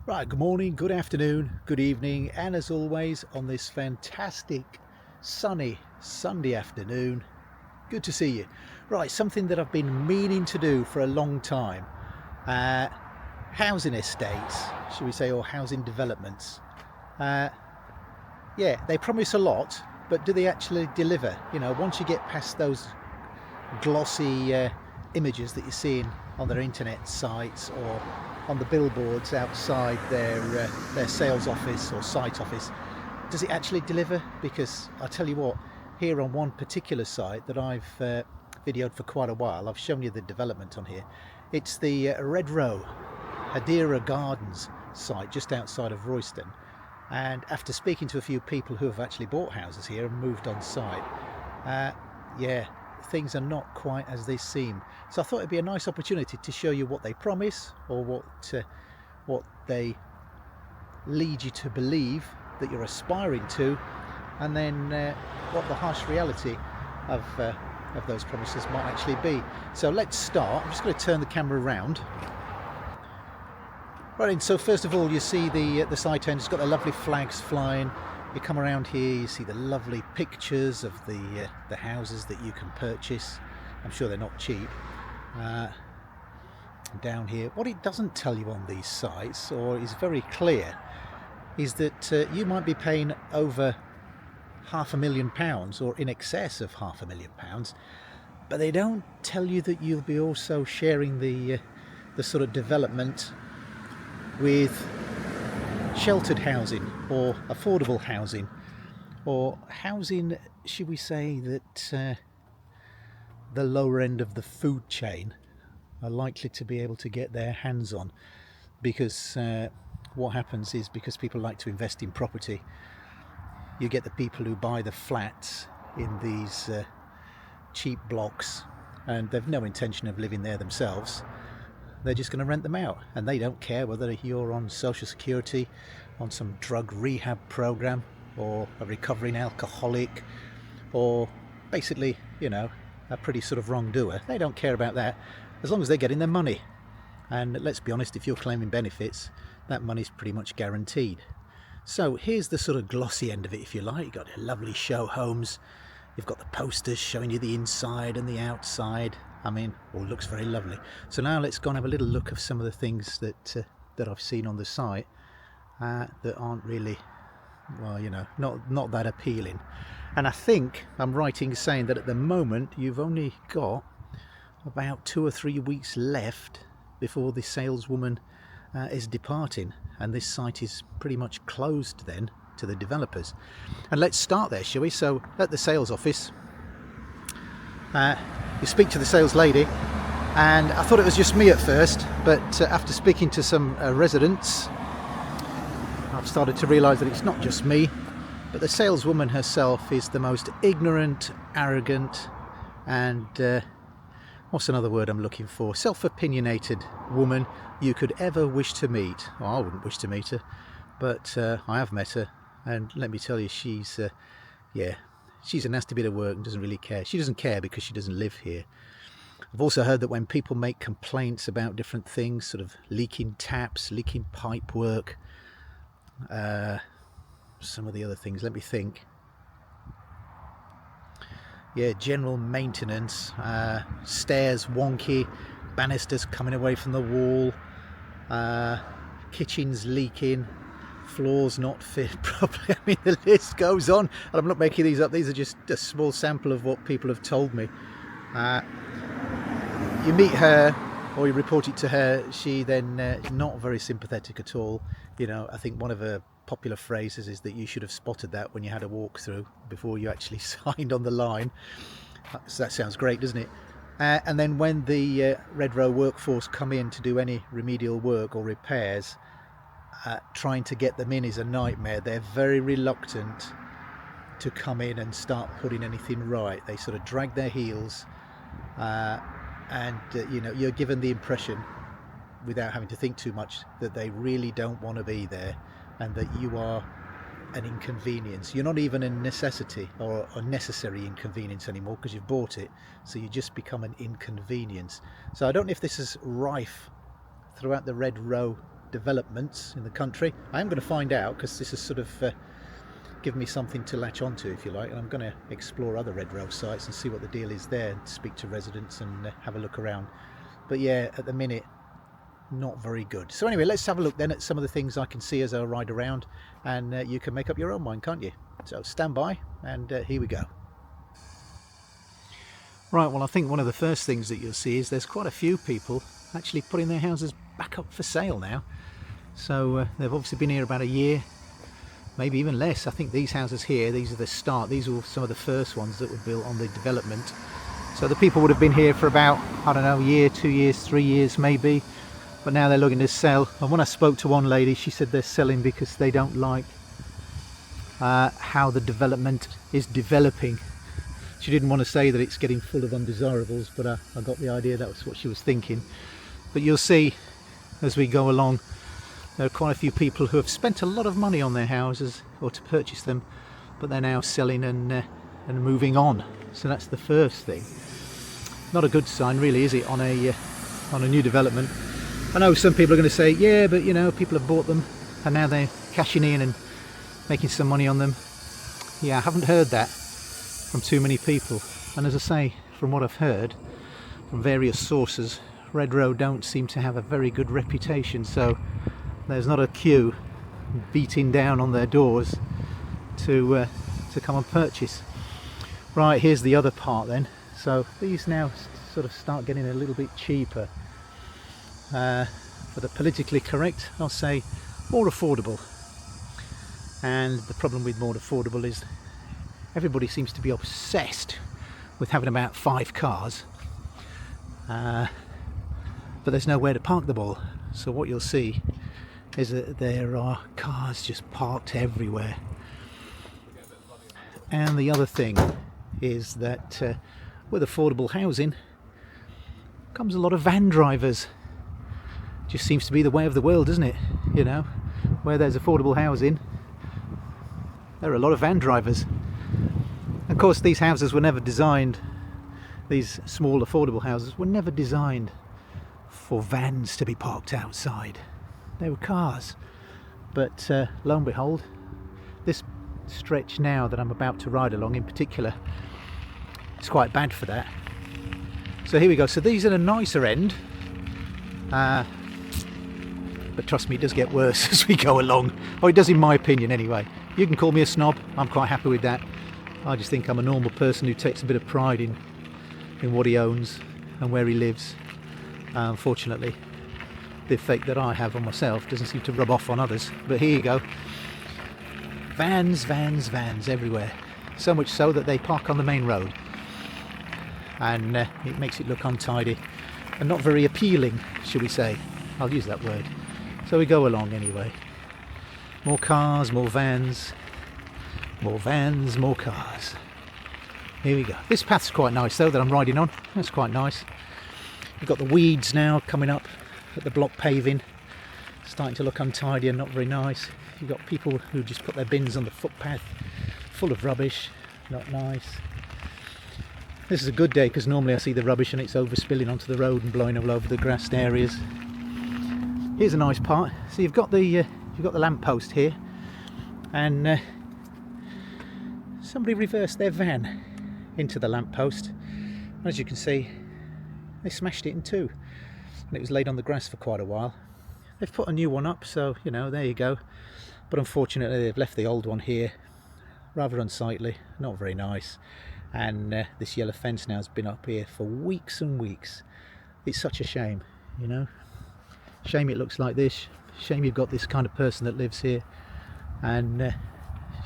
Right, good morning, good afternoon, good evening, and as always on this fantastic sunny Sunday afternoon, good to see you. Right, something that I've been meaning to do for a long time. Uh, Housing estates, should we say, or housing developments. Uh, yeah, they promise a lot, but do they actually deliver? You know, once you get past those glossy images that you're seeing on their internet sites or on the billboards outside their sales office or site office, does it actually deliver? Because I tell you what, here on one particular site that I've videoed for quite a while, I've shown you the development on here. It's the Redrow Hedera Gardens site just outside of Royston. And after speaking to a few people who have actually bought houses here and moved on site, yeah, things are not quite as they seem. So I thought it'd be a nice opportunity to show you what they promise, or what they lead you to believe that you're aspiring to, and then what the harsh reality of those promises might actually be. So let's start. I'm just going to turn the camera around. Right, and so first of all, you see the site end. It's got the lovely flags flying. You come around here, you see the lovely pictures of the houses that you can purchase. I'm sure they're not cheap. Down here, what it doesn't tell you on these sites, or is very clear, is that you might be paying over £500,000 or in excess of £500,000, but they don't tell you that you'll be also sharing the sort of development with sheltered housing or affordable housing, or housing, should we say, that the lower end of the food chain are likely to be able to get their hands on. Because what happens is, because people like to invest in property, you get the people who buy the flats in these cheap blocks, and they've no intention of living there themselves. They're just going to rent them out, and they don't care whether you're on social security, on some drug rehab program, or a recovering alcoholic, or basically, you know, a pretty sort of wrongdoer. They don't care about that, as long as they're getting their money. And let's be honest, if you're claiming benefits, that money's pretty much guaranteed. So here's the sort of glossy end of it, if you like. You've got lovely show homes, you've got the posters showing you the inside and the outside. I mean, all looks very lovely. So now let's go and have a little look of some of the things that I've seen on the site that aren't really, well, you know, not that appealing. And I think I'm right in saying that at the moment you've only got about 2 or 3 weeks left before the saleswoman is departing, and this site is pretty much closed then to the developers. And let's start there, shall we? So at the sales office, you speak to the sales lady, and I thought it was just me at first, but after speaking to some residents, I've started to realise that it's not just me, but the saleswoman herself is the most ignorant, arrogant, and what's another word I'm looking for? Self-opinionated woman you could ever wish to meet. Well, I wouldn't wish to meet her, but I have met her, and let me tell you, she's a nasty bit of work and doesn't really care. She doesn't care because she doesn't live here. I've also heard that when people make complaints about different things, sort of leaking taps, leaking pipe work, some of the other things, let me think. Yeah, general maintenance, stairs wonky, banisters coming away from the wall, kitchens leaking, floors not fit properly. I mean, the list goes on, and I'm not making these up. These are just a small sample of what people have told me. You meet her, or you report it to her, she then is not very sympathetic at all. You know, I think one of her popular phrases is that you should have spotted that when you had a walkthrough before you actually signed on the line. So that sounds great, doesn't it? And then when the Redrow workforce come in to do any remedial work or repairs, trying to get them in is a nightmare. They're very reluctant to come in and start putting anything right. They sort of drag their heels, and you know, you're given the impression, without having to think too much, that they really don't want to be there, and that you are an inconvenience. You're not even a necessity or a necessary inconvenience anymore because you've bought it, so you just become an inconvenience. So I don't know if this is rife throughout the Redrow developments in the country. I am going to find out, because this has sort of given me something to latch onto, if you like, and I'm going to explore other Redrow sites and see what the deal is there, and speak to residents and have a look around. But yeah, at the minute, not very good. So anyway, let's have a look then at some of the things I can see as I ride around, and you can make up your own mind, can't you? So stand by, and here we go. Right, well, I think one of the first things that you'll see is there's quite a few people actually putting their houses back up for sale now. So they've obviously been here about a year, maybe even less. I think these houses here, these are the start, these were some of the first ones that were built on the development. So the people would have been here for about, I don't know, a year, 2 years, 3 years maybe, but now they're looking to sell. And when I spoke to one lady, she said they're selling because they don't like how the development is developing. She didn't want to say that it's getting full of undesirables, but I got the idea that was what she was thinking. But you'll see as we go along, there are quite a few people who have spent a lot of money on their houses or to purchase them, but they're now selling and moving on. So that's the first thing. Not a good sign, really, is it, on a new development? I know some people are going to say, yeah, but you know, people have bought them and now they're cashing in and making some money on them. Yeah, I haven't heard that from too many people, and as I say, from what I've heard from various sources, Redrow don't seem to have a very good reputation, so there's not a queue beating down on their doors to come and purchase. Right, here's the other part then. So these now sort of start getting a little bit cheaper, for the politically correct, I'll say more affordable. And the problem with more affordable is everybody seems to be obsessed with having about 5 cars, but there's nowhere to park them all. So what you'll see is that there are cars just parked everywhere. And the other thing is that with affordable housing comes a lot of van drivers. Just seems to be the way of the world, doesn't it? You know, where there's affordable housing, there are a lot of van drivers. Of course, these houses were never designed, these small affordable houses were never designed for vans to be parked outside. They were cars. But lo and behold, this stretch now that I'm about to ride along in particular, it's quite bad for that. So here we go. So these are the nicer end, but trust me, it does get worse as we go along. Or it does, in my opinion anyway. You can call me a snob, I'm quite happy with that. I just think I'm a normal person who takes a bit of pride in what he owns and where he lives. Unfortunately, the effect that I have on myself doesn't seem to rub off on others. But here you go. Vans, vans, vans everywhere. So much so that they park on the main road. And it makes it look untidy and not very appealing, shall we say. I'll use that word. So we go along anyway. More cars, more vans, more vans, more cars. Here we go. This path's quite nice though that I'm riding on. That's quite nice. You've got the weeds now coming up at the block paving, starting to look untidy and not very nice. You've got people who just put their bins on the footpath, full of rubbish, not nice. This is a good day because normally I see the rubbish and it's overspilling onto the road and blowing all over the grassed areas. Here's a nice part. So you've got the lamppost here, and somebody reversed their van into the lamppost. As you can see, they smashed it in two, and it was laid on the grass for quite a while. They've put a new one up, so you know, there you go. But unfortunately, they've left the old one here, rather unsightly, not very nice. And this yellow fence now has been up here for weeks and weeks. It's such a shame, you know. Shame it looks like this. Shame you've got this kind of person that lives here, and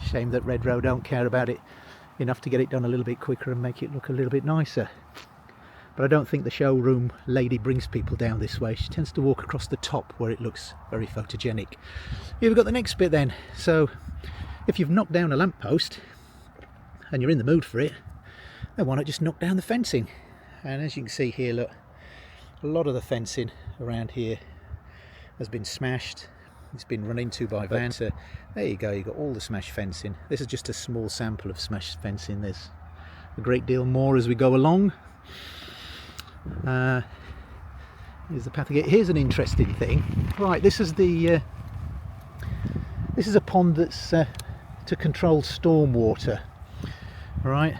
shame that Redrow don't care about it enough to get it done a little bit quicker and make it look a little bit nicer. But I don't think the showroom lady brings people down this way. She tends to walk across the top where it looks very photogenic. Here we've got the next bit then. So if you've knocked down a lamppost and you're in the mood for it, then why not just knock down the fencing? And as you can see here, look, a lot of the fencing around here has been smashed. It's been run into by vans. There you go, you've got all the smashed fencing. This is just a small sample of smashed fencing. There's a great deal more as we go along. Here's the path again. Here's an interesting thing. Right, this is the this is a pond that's to control storm water. Right,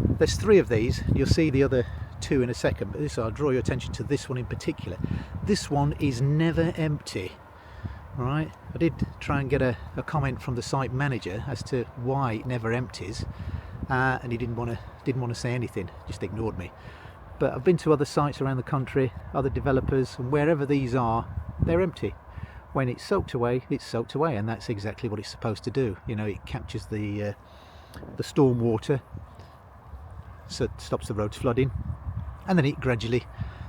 there's 3 of these. You'll see the other 2 in a second, but I'll draw your attention to this one in particular. This one is never empty. Right, I did try and get a comment from the site manager as to why it never empties, and he didn't want to say anything, just ignored me. But I've been to other sites around the country, other developers, and wherever these are, they're empty. When it's soaked away, and that's exactly what it's supposed to do. You know, it captures the storm water, so it stops the roads flooding, and then it gradually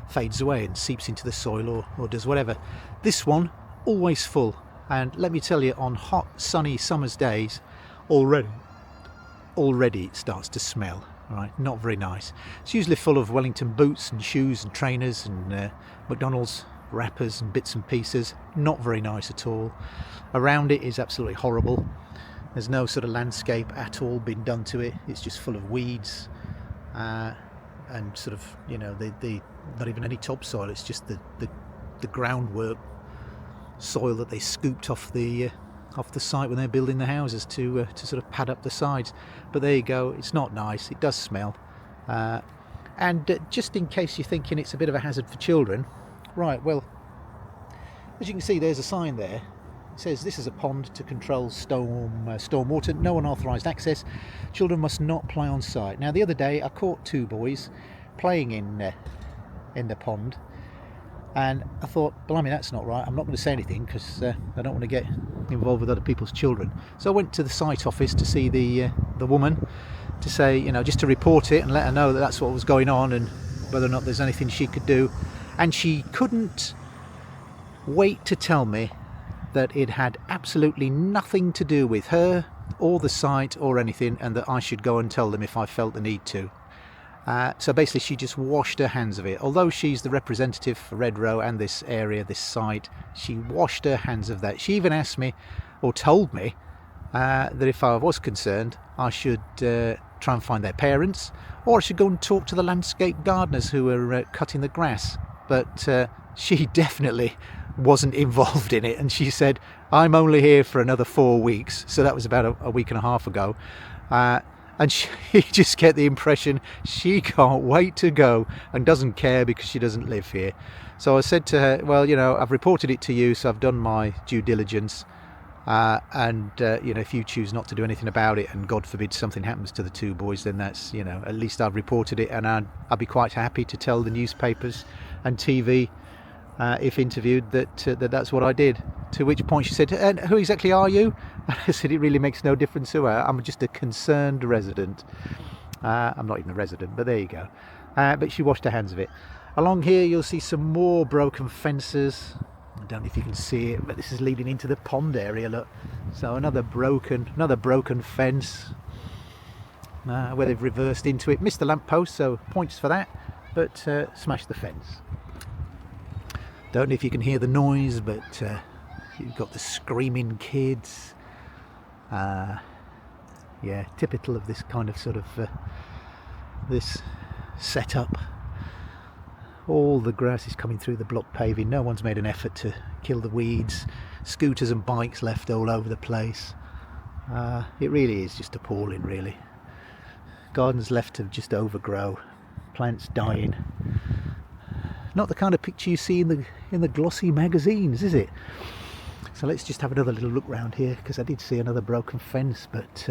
fades away and seeps into the soil or does whatever. This one, always full, and let me tell you, on hot sunny summer's days, already it starts to smell. Right, not very nice. It's usually full of Wellington boots and shoes and trainers and McDonald's wrappers and bits and pieces. Not very nice at all. Around it is absolutely horrible. There's no sort of landscape at all been done to it. It's just full of weeds and sort of, you know, the not even any topsoil. It's just the groundwork soil that they scooped off the site when they're building the houses to sort of pad up the sides. But there you go, it's not nice, it does smell, and just in case you're thinking it's a bit of a hazard for children, right, well, as you can see, there's a sign there. It says this is a pond to control storm water, no unauthorised access, children must not play on site. Now the other day I caught 2 boys playing in the pond, and I thought, blimey, that's not right. I'm not going to say anything because I don't want to get involved with other people's children. So I went to the site office to see the woman, to say, you know, just to report it and let her know that that's what was going on and whether or not there's anything she could do. And she couldn't wait to tell me that it had absolutely nothing to do with her or the site or anything, and that I should go and tell them if I felt the need to. So basically she just washed her hands of it. Although she's the representative for Redrow and this area, this site, she washed her hands of that. She even asked me, or told me, that if I was concerned, I should try and find their parents, or I should go and talk to the landscape gardeners who were cutting the grass. But she definitely wasn't involved in it, and she said, I'm only here for another 4 weeks. So that was about a week and a half ago. And she just get the impression she can't wait to go and doesn't care because she doesn't live here. So I said to her, well, you know, I've reported it to you, so I've done my due diligence. And you know, if you choose not to do anything about it, and God forbid something happens to the 2 boys, then that's, you know, at least I've reported it, and I'd be quite happy to tell the newspapers and TV, if interviewed, that's what I did. To which point she said, and who exactly are you? I said, it really makes no difference to her. I'm just a concerned resident. I'm not even a resident, but there you go. But she washed her hands of it. Along here you'll see some more broken fences. I don't know if you can see it, but this is leading into the pond area, look. So another broken fence, where they've reversed into it. Missed the lamppost, so points for that, but smashed the fence. Don't know if you can hear the noise, but you've got the screaming kids. Yeah, typical of this kind of sort of this setup. All the grass is coming through the block paving. No one's made an effort to kill the weeds. Scooters and bikes left all over the place. It really is just appalling, really. Gardens left to just overgrow. Plants dying. Not the kind of picture you see in the glossy magazines, is it? So let's just have another little look round here, because I did see another broken fence, but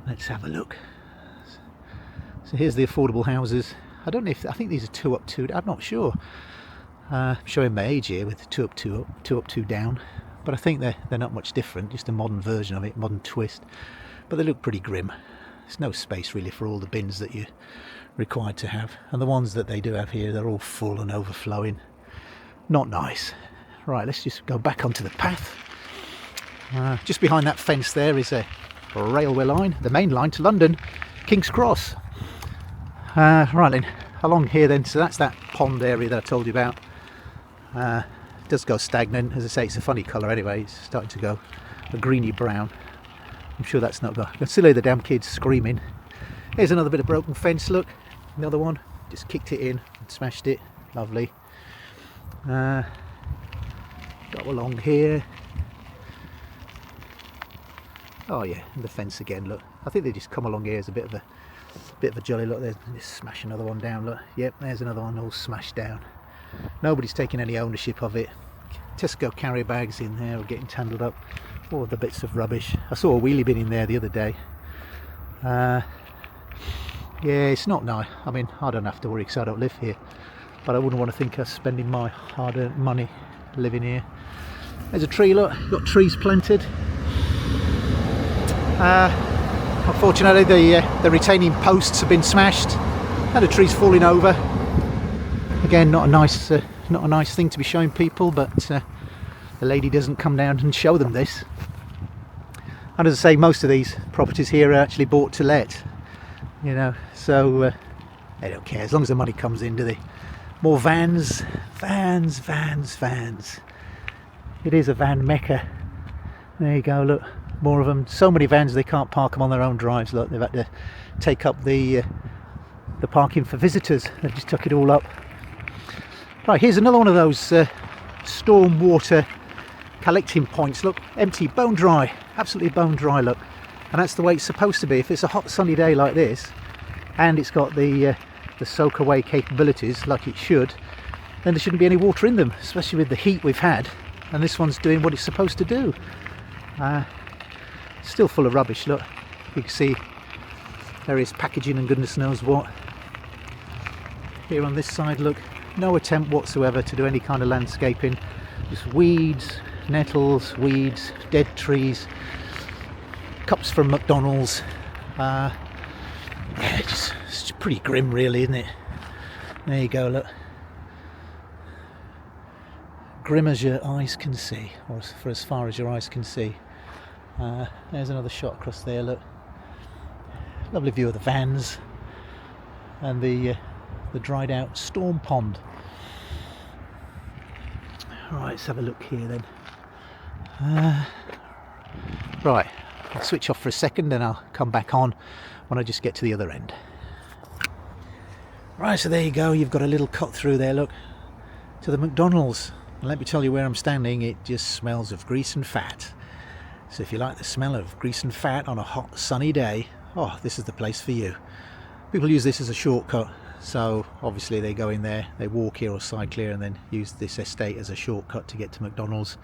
let's have a look. So here's the affordable houses. I don't know if, I think these are 2 up, 2, I'm not sure. Showing my age here with 2 up, 2 up, 2 up, 2 down. But I think they're not much different, just a modern version of it, modern twist. But they look pretty grim. There's no space really for all the bins that you're required to have. And the ones that they do have here, they're all full and overflowing. Not nice. Right, let's just go back onto the path. Just behind that fence there is a railway line, the main line to London, King's Cross. Right then, along here then, so that's that pond area that I told you about. It does go stagnant, as I say, it's a funny colour anyway, it's starting to go a greeny brown. I'm sure that's not good. I can still hear the damn kids screaming. Here's another bit of broken fence, look, another one, just kicked it in and smashed it, lovely. Go along here. Oh yeah, and the fence again, look. I think they just come along here as a bit of a jolly. Look, there's just smash another one down, look. Yep, there's another one all smashed down. Nobody's taking any ownership of it. Tesco carry bags in there are getting tangled up. All the bits of rubbish. I saw a wheelie bin in there the other day. Yeah, it's not nice. I mean, I don't have to worry because I don't live here, but I wouldn't want to think of spending my hard-earned money living here. There's a tree, look, got trees planted. Unfortunately the retaining posts have been smashed and the tree's falling over. Again, not a nice thing to be showing people, but the lady doesn't come down and show them this. And as I say, most of these properties here are actually bought to let, you know, so they don't care as long as the money comes in, do they? More vans. It is a van mecca. There you go, look, more of them. So many vans they can't park them on their own drives. Look, they've had to take up the parking for visitors. They've just took it all up. Right, here's another one of those storm water collecting points. Look, empty, bone dry, absolutely bone dry, look. And that's the way it's supposed to be. If it's a hot sunny day like this and it's got the soak away capabilities like it should, then there shouldn't be any water in them, especially with the heat we've had. And this one's doing what it's supposed to do. Still full of rubbish, look. You can see there is packaging and goodness knows what. Here on this side, look, no attempt whatsoever to do any kind of landscaping. Just weeds, nettles, weeds, dead trees, cups from McDonald's. Yeah, it's just pretty grim really, isn't it? There you go, look. Grim as your eyes can see, or for as far as your eyes can see. There's another shot across there, look. Lovely view of the vans and the dried out storm pond. Right, let's have a look here then. Right, I'll switch off for a second and I'll come back on when I just get to the other end. Right, so there you go, you've got a little cut through there, look, to the McDonald's. And let me tell you where I'm standing, it just smells of grease and fat. So if you like the smell of grease and fat on a hot sunny day, oh, this is the place for you. People use this as a shortcut, so obviously they go in there, they walk here or cycle here and then use this estate as a shortcut to get to McDonald's,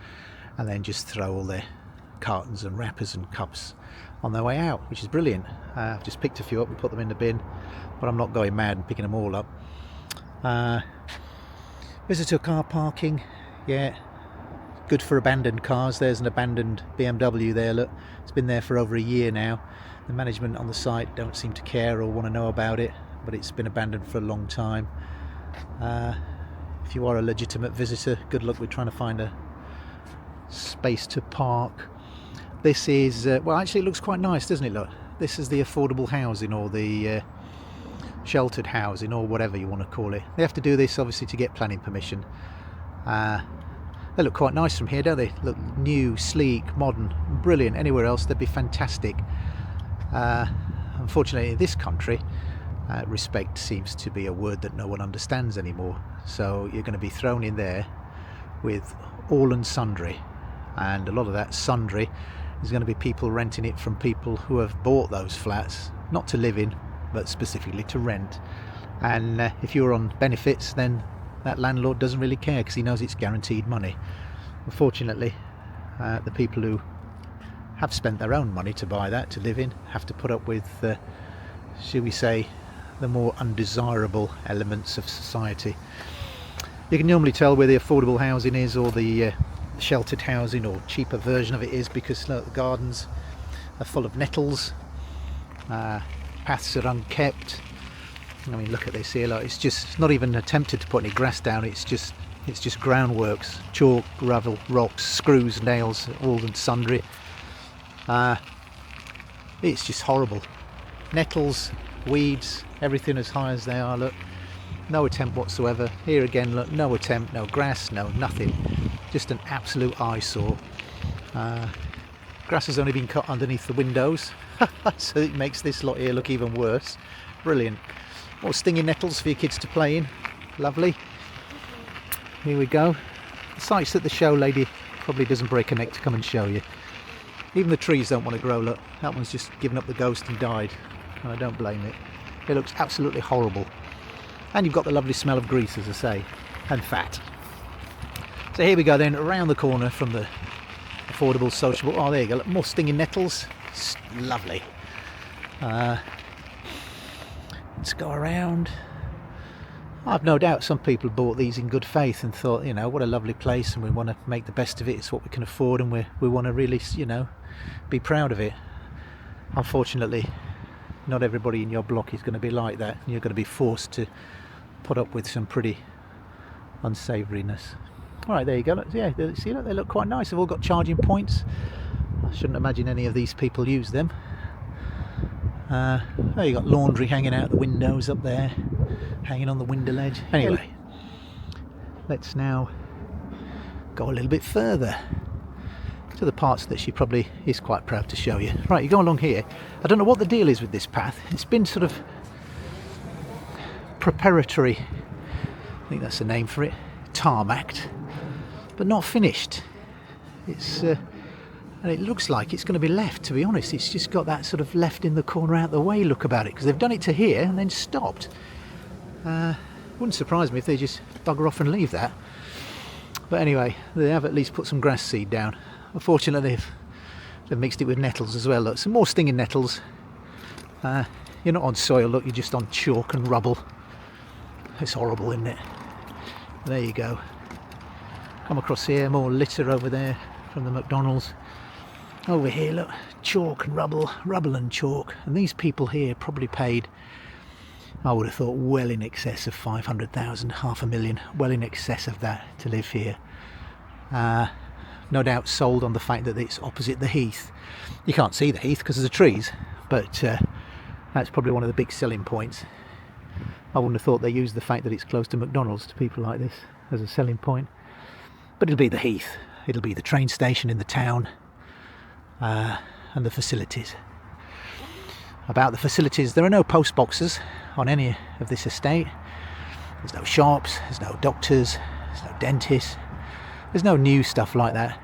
and then just throw all their cartons and wrappers and cups on their way out, which is brilliant. I've just picked a few up and put them in the bin, but I'm not going mad and picking them all up. Visitor car parking, yeah, good for abandoned cars. There's an abandoned BMW there, look, it's been there for over a year now. The management on the site don't seem to care or want to know about it, but it's been abandoned for a long time. If you are a legitimate visitor, good luck with trying to find a space to park. This is, well, actually it looks quite nice, doesn't it, look? This is the affordable housing, or the sheltered housing, or whatever you want to call it. They have to do this obviously to get planning permission. They look quite nice from here, don't they? Look new, sleek, modern, brilliant. Anywhere else they'd be fantastic. Unfortunately in this country, respect seems to be a word that no one understands anymore. So you're going to be thrown in there with all and sundry, and a lot of that sundry is going to be people renting it from people who have bought those flats, not to live in, but specifically to rent. And if you're on benefits, then that landlord doesn't really care because he knows it's guaranteed money. Unfortunately, the people who have spent their own money to buy that to live in have to put up with, shall we say, the more undesirable elements of society. You can normally tell where the affordable housing is, or the sheltered housing or cheaper version of it is, because look, the gardens are full of nettles, paths are unkept. I mean, look at this here, like, it's just not even attempted to put any grass down, it's just groundworks, chalk, gravel, rocks, screws, nails, all and sundry. It's just horrible. Nettles, weeds, everything as high as they are, look. No attempt whatsoever. Here again, look, no attempt, no grass, no nothing. Just an absolute eyesore. Grass has only been cut underneath the windows, so it makes this lot here look even worse. Brilliant. More stinging nettles for your kids to play in. Lovely. here we go. The sites that the show lady probably doesn't break a neck to come and show you. Even the trees don't want to grow. Look, that one's just given up the ghost and died, and I don't blame it. It looks absolutely horrible. And you've got the lovely smell of grease, as I say, and fat. So here we go then, around the corner from the affordable, sociable. Oh, there you go. Look, more stinging nettles. It's lovely. Let's go around. I've no doubt some people bought these in good faith and thought, you know, what a lovely place, and we want to make the best of it. It's what we can afford, and we want to really, you know, be proud of it. Unfortunately, not everybody in your block is going to be like that, and you're going to be forced to put up with some pretty unsavouriness. All right, there you go. Look, yeah, see, look, they look quite nice. They've all got charging points. I shouldn't imagine any of these people use them. Oh, you got laundry hanging out the windows up there, hanging on the window ledge. Anyway, let's now go a little bit further to the parts that she probably is quite proud to show you. Right, you go along here. I don't know what the deal is with this path. It's been sort of preparatory, I think that's the name for it, tarmacked, but not finished. It's and it looks like it's going to be left, to be honest. It's just got that sort of left in the corner out the way look about it, because they've done it to here and then stopped. Wouldn't surprise me if they just bugger off and leave that. But anyway, they have at least put some grass seed down. Unfortunately, they've mixed it with nettles as well. Look, some more stinging nettles. You're not on soil, look, you're just on chalk and rubble. It's horrible, isn't it? There you go. Come across here, more litter over there from the McDonald's. Over here, look, chalk and rubble and chalk. And these people here probably paid, I would have thought, well in excess of 500,000, $500,000, well in excess of that to live here. No doubt sold on the fact that it's opposite the heath. You can't see the heath because of the trees, but that's probably one of the big selling points. I wouldn't have thought they used the fact that it's close to McDonald's to people like this as a selling point. But it'll be the heath. It'll be the train station in the town. And the facilities. About the facilities, there are no post boxes on any of this estate. There's no shops, there's no doctors, there's no dentists, there's no new stuff like that.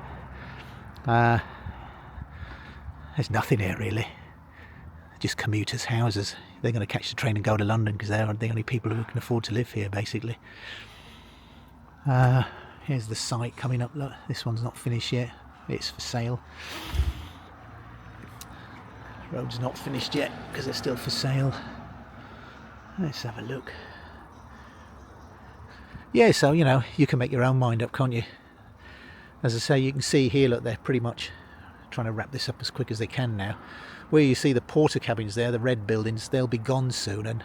There's nothing here really. Just commuters' houses. They're going to catch the train and go to London because they're the only people who can afford to live here, basically. Here's the site coming up. Look, this one's not finished yet. It's for sale. Road's not finished yet because it's still for sale. Let's have a look. Yeah, so, you know, you can make your own mind up, can't you? As I say, you can see here, look, they're pretty much trying to wrap this up as quick as they can now. Where you see the porter cabins there, the red buildings, they'll be gone soon, and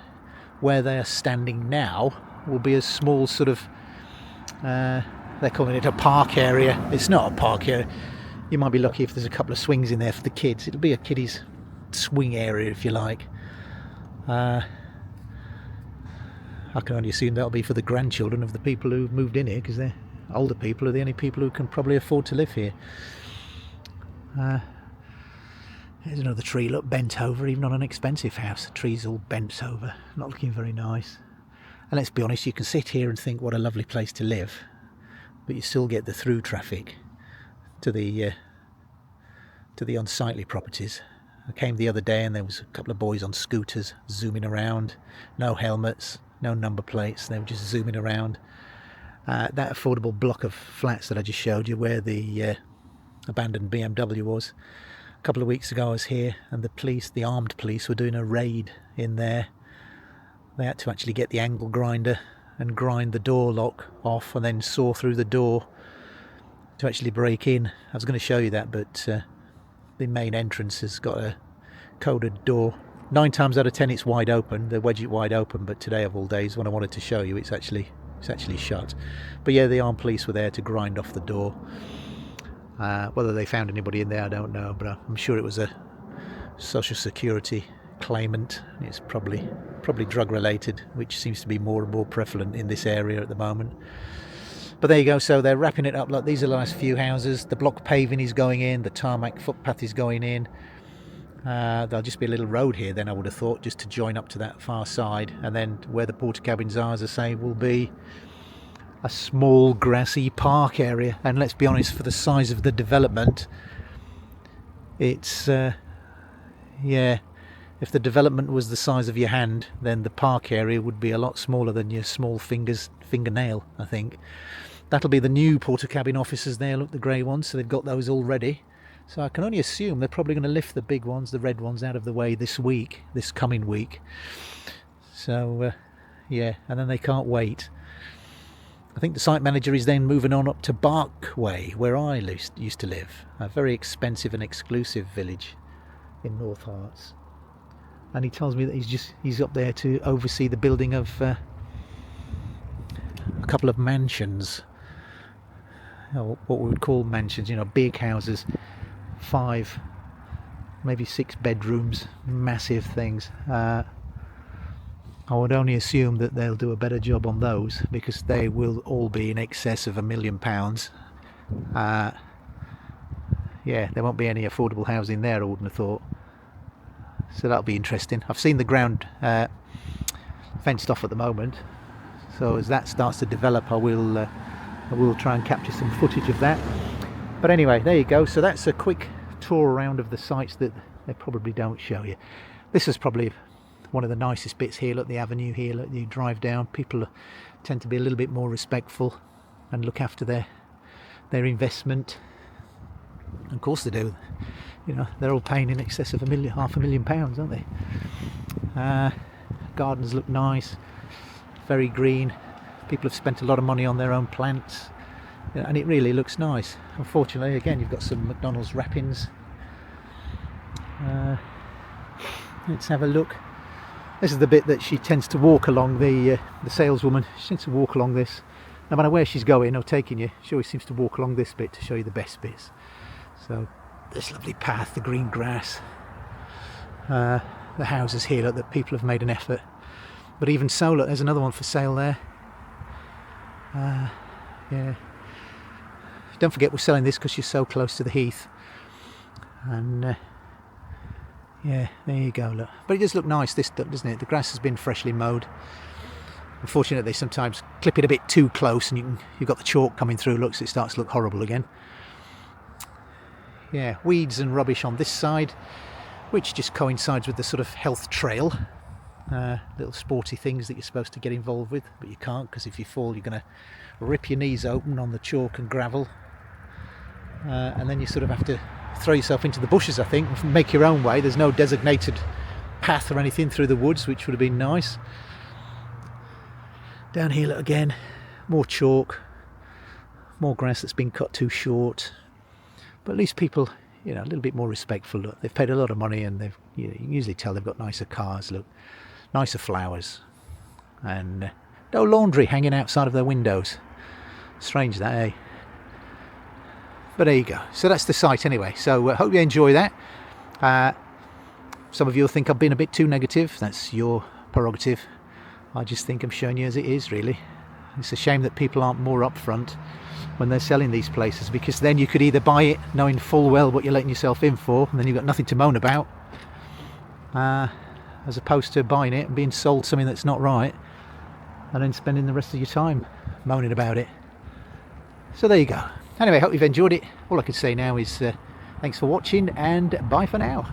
where they are standing now will be a small sort of, they're calling it a park area. It's not a park area. You might be lucky if there's a couple of swings in there for the kids. It'll be a kiddies swing area, if you like. I can only assume that'll be for the grandchildren of the people who've moved in here, because they're older people are the only people who can probably afford to live here. There's another tree, look, bent over, even on an expensive house. The tree's all bent over, not looking very nice. And let's be honest, you can sit here and think what a lovely place to live, but you still get the through traffic to the unsightly properties. I came the other day and there was a couple of boys on scooters zooming around, no helmets, no number plates, they were just zooming around. That affordable block of flats that I just showed you, where the abandoned BMW was, a couple of weeks ago I was here, and the police, the armed police, were doing a raid in there. They had to actually get the angle grinder and grind the door lock off and then saw through the door to actually break in. I was going to show you that, but the main entrance has got a coded door. 9 times out of 10 it's wide open, they wedge it wide open, but today of all days when I wanted to show you it's actually shut. But yeah, the armed police were there to grind off the door. Whether they found anybody in there I don't know, but I'm sure it was a social security claimant. It's probably drug related, which seems to be more and more prevalent in this area at the moment. But there you go, so they're wrapping it up. Like, these are the last few houses. The block paving is going in, the tarmac footpath is going in. There'll just be a little road here then, I would have thought, just to join up to that far side, and then where the porter cabins are, as I say, will be a small grassy park area, and let's be honest, for the size of the development, it's yeah, if the development was the size of your hand, then the park area would be a lot smaller than your small fingernail, I think. That'll be the new Portakabin offices there, look, the grey ones, so they've got those already. So I can only assume they're probably going to lift the big ones, the red ones, out of the way this coming week. So yeah, and then they can't wait. I think the site manager is then moving on up to Barkway, where I used to live, a very expensive and exclusive village in North Hearts. And he tells me that he's up there to oversee the building of a couple of mansions, or what we would call mansions, you know, big houses, 5, maybe 6 bedrooms, massive things. I would only assume that they'll do a better job on those, because they will all be in excess of £1 million. Yeah, there won't be any affordable housing there, I wouldn't have thought. So that'll be interesting. I've seen the ground fenced off at the moment, so as that starts to develop, I will try and capture some footage of that. But anyway, there you go. So that's a quick tour around of the sites that they probably don't show you. This is probably one of the nicest bits here. Look, the avenue here, look, you drive down, people tend to be a little bit more respectful and look after their investment. Of course they do. You know, they're all paying in excess of £500,000, aren't they? Gardens look nice, very green. People have spent a lot of money on their own plants, and it really looks nice. Unfortunately, again, you've got some McDonald's wrappings. Let's have a look. This is the bit that she tends to walk along, the saleswoman. She tends to walk along this. No matter where she's going or taking you, she always seems to walk along this bit to show you the best bits. So this lovely path, the green grass, the houses here, look, that people have made an effort. But even so, look, there's another one for sale there. Yeah. Don't forget, we're selling this because you're so close to the heath. And yeah, there you go, look. But it does look nice, this, doesn't it? The grass has been freshly mowed. Unfortunately, they sometimes clip it a bit too close, and you've got the chalk coming through, look, so it starts to look horrible again. Yeah, weeds and rubbish on this side, which just coincides with the sort of health trail. Little sporty things that you're supposed to get involved with, but you can't, because if you fall, you're going to rip your knees open on the chalk and gravel. And then you sort of have to throw yourself into the bushes, I think, and make your own way. There's no designated path or anything through the woods, which would have been nice. Down here, look, again, more chalk, more grass that's been cut too short. But at least people, you know, a little bit more respectful. Look, they've paid a lot of money, and they've, you can usually tell they've got nicer cars, look, nicer flowers, and no laundry hanging outside of their windows. Strange that, eh? But there you go. So that's the site anyway. So hope you enjoy that. Some of you will think I've been a bit too negative. That's your prerogative. I just think I'm showing you as it is, really. It's a shame that people aren't more upfront when they're selling these places, because then you could either buy it knowing full well what you're letting yourself in for, and then you've got nothing to moan about, as opposed to buying it and being sold something that's not right, and then spending the rest of your time moaning about it. So there you go. Anyway, hope you've enjoyed it. All I can say now is thanks for watching, and bye for now.